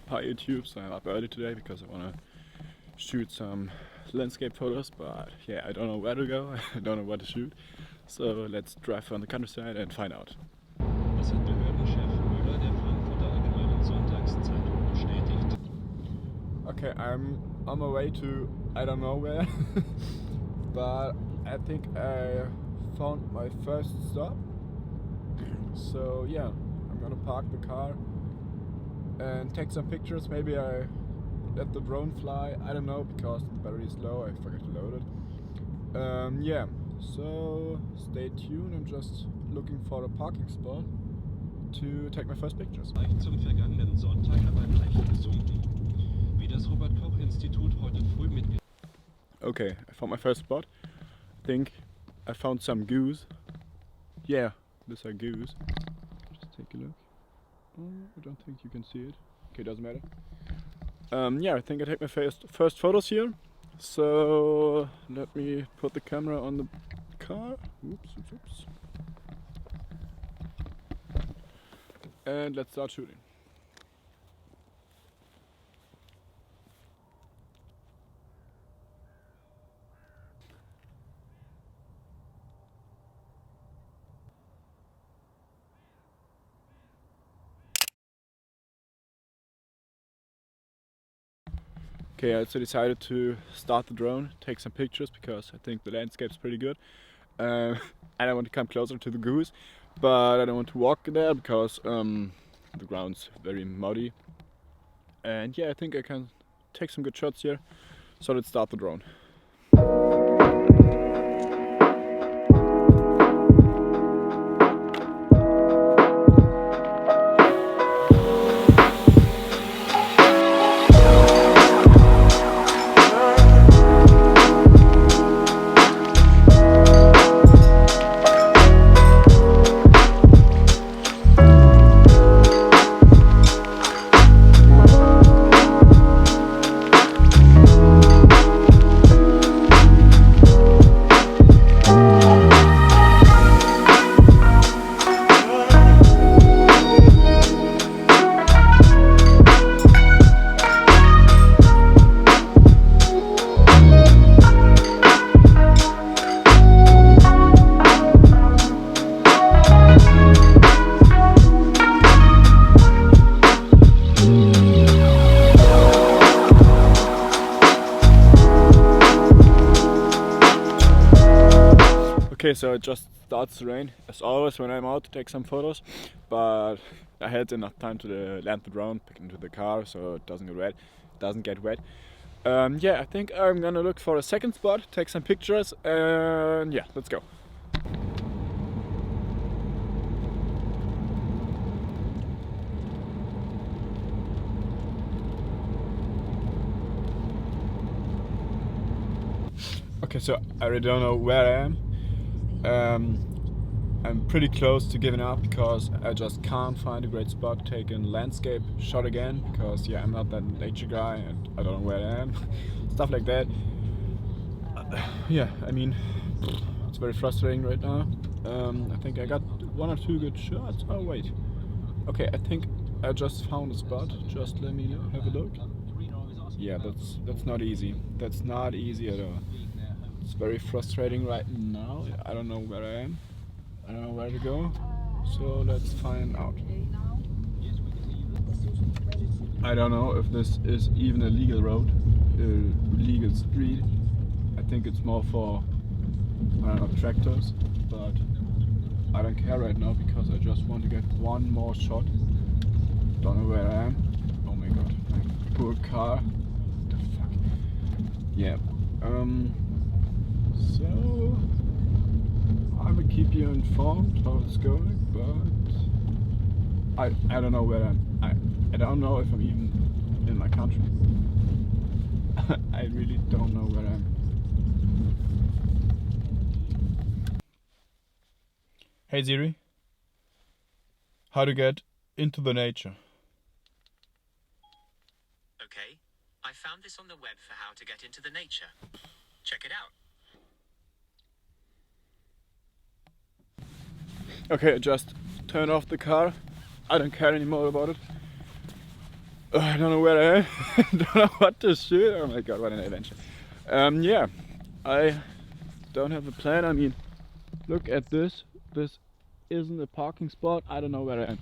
AIR2, so I'm up early today because I want to shoot some landscape photos, but yeah, I don't know where to go, I don't know what to shoot, so let's drive on the countryside and find out. Das hat Behördenchef Müller der Frankfurter Aktuellen Sonntagszeitung bestätigt. Okay, I'm on my way to I don't know where, but I think I found my first stop. So yeah, I'm gonna park the car and take some pictures. Maybe I let the drone fly, I don't know, because the battery is low, I forgot to load it. Yeah, so stay tuned. I'm just looking for a parking spot to take my first pictures. Zum vergangenen Sonntag aber gleich gesunken. Wie das Robert-Koch-Institut heute früh mitgeteilt. Okay, I found my first spot. I think I found some goose. Yeah, these are goose. Just take a look. Oh, I don't think you can see it. Okay, doesn't matter. Yeah, I think I take my first photos here. So let me put the camera on the car. Oops, oops, oops. And let's start shooting. Okay, I also decided to start the drone, take some pictures because I think the landscape's pretty good. And I want to come closer to the goose, but I don't want to walk there because the ground's very muddy. And yeah, I think I can take some good shots here. So let's start the drone. Okay, so it just starts to rain, as always when I'm out to take some photos, but I had enough time to land the drone, pick it into the car, so it doesn't get wet. Yeah, I think I'm gonna look for a second spot, take some pictures, and yeah, let's go. Okay, so I really don't know where I am. I'm pretty close to giving up because I just can't find a great spot to take a landscape shot again, because yeah, I'm not that nature guy and I don't know where I am. Stuff like that. Yeah, I mean, it's very frustrating right now. I think I got one or two good shots. Oh wait. Okay, I think I just found a spot. Just let me have a look. Yeah, that's not easy. That's not easy at all. It's very frustrating right now. I don't know where I am. I don't know where to go. So let's find out. I don't know if this is even a legal road, a legal street. I think it's more for, I don't know, tractors. But I don't care right now because I just want to get one more shot. Don't know where I am. Oh my god, my poor car. What the fuck? Yeah. So I will keep you informed how it's going, but I don't know where I don't know if I'm even in my country. I really don't know where I am. Hey Siri, how to get into the nature? Okay, I found this on the web for how to get into the nature. Check it out. Okay, I just turned off the car. I don't care anymore about it. I don't know where I am. I don't know what to shoot. Oh my god, what an adventure. Yeah, I don't have a plan. I mean, look at this. This isn't a parking spot. I don't know where I am.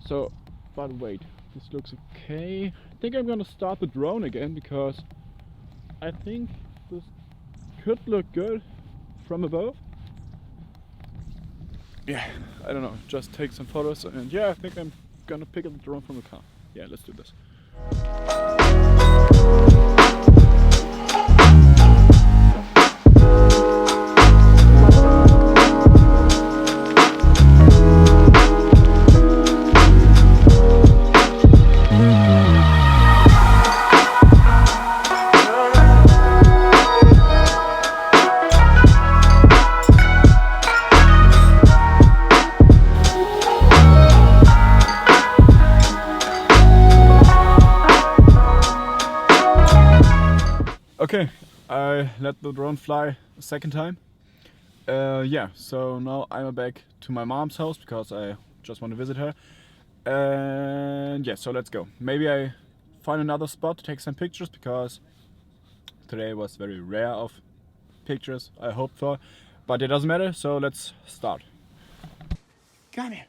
So, but wait, this looks okay. I think I'm gonna start the drone again because I think this could look good from above. Yeah, I don't know, just take some photos and yeah, I think I'm gonna pick up the drone from the car. Yeah, let's do this. Okay, I let the drone fly a second time. Yeah, so now I'm back to my mom's house because I just want to visit her. And yeah, so let's go. Maybe I find another spot to take some pictures because today was very rare of pictures I hoped for. But it doesn't matter, so let's start. Come here.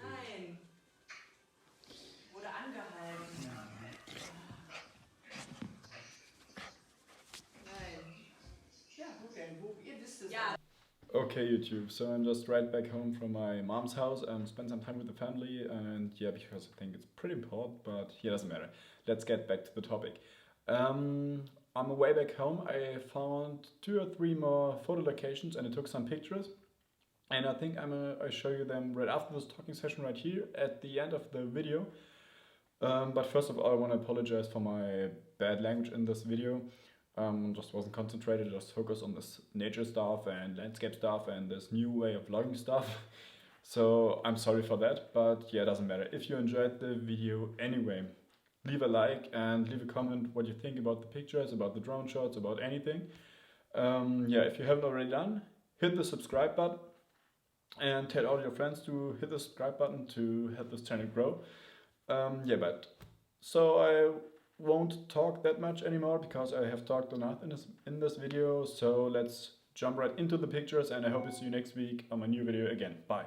Nein. Wurde angehalten. Nein. Ja, wo denn? Wo? Ihr wisst es. Ja. Okay, YouTube, so I'm just right back home from my mom's house and spend some time with the family, and yeah, because I think it's pretty important, but yeah, doesn't matter. Let's get back to the topic. On my way back home, I found 2 or 3 more photo locations and I took some pictures. And I think I'll show you them right after this talking session right here at the end of the video. But first of all, I want to apologize for my bad language in this video. Just wasn't concentrated, just focused on this nature stuff and landscape stuff and this new way of vlogging stuff. So I'm sorry for that, but yeah, it doesn't matter. If you enjoyed the video anyway, leave a like and leave a comment what you think about the pictures, about the drone shots, about anything. Yeah, if you haven't already done, hit the subscribe button. And tell all your friends to hit the subscribe button to help this channel grow. Yeah, but so I won't talk that much anymore because I have talked enough in this video. So let's jump right into the pictures and I hope to see you next week on my new video again. Bye.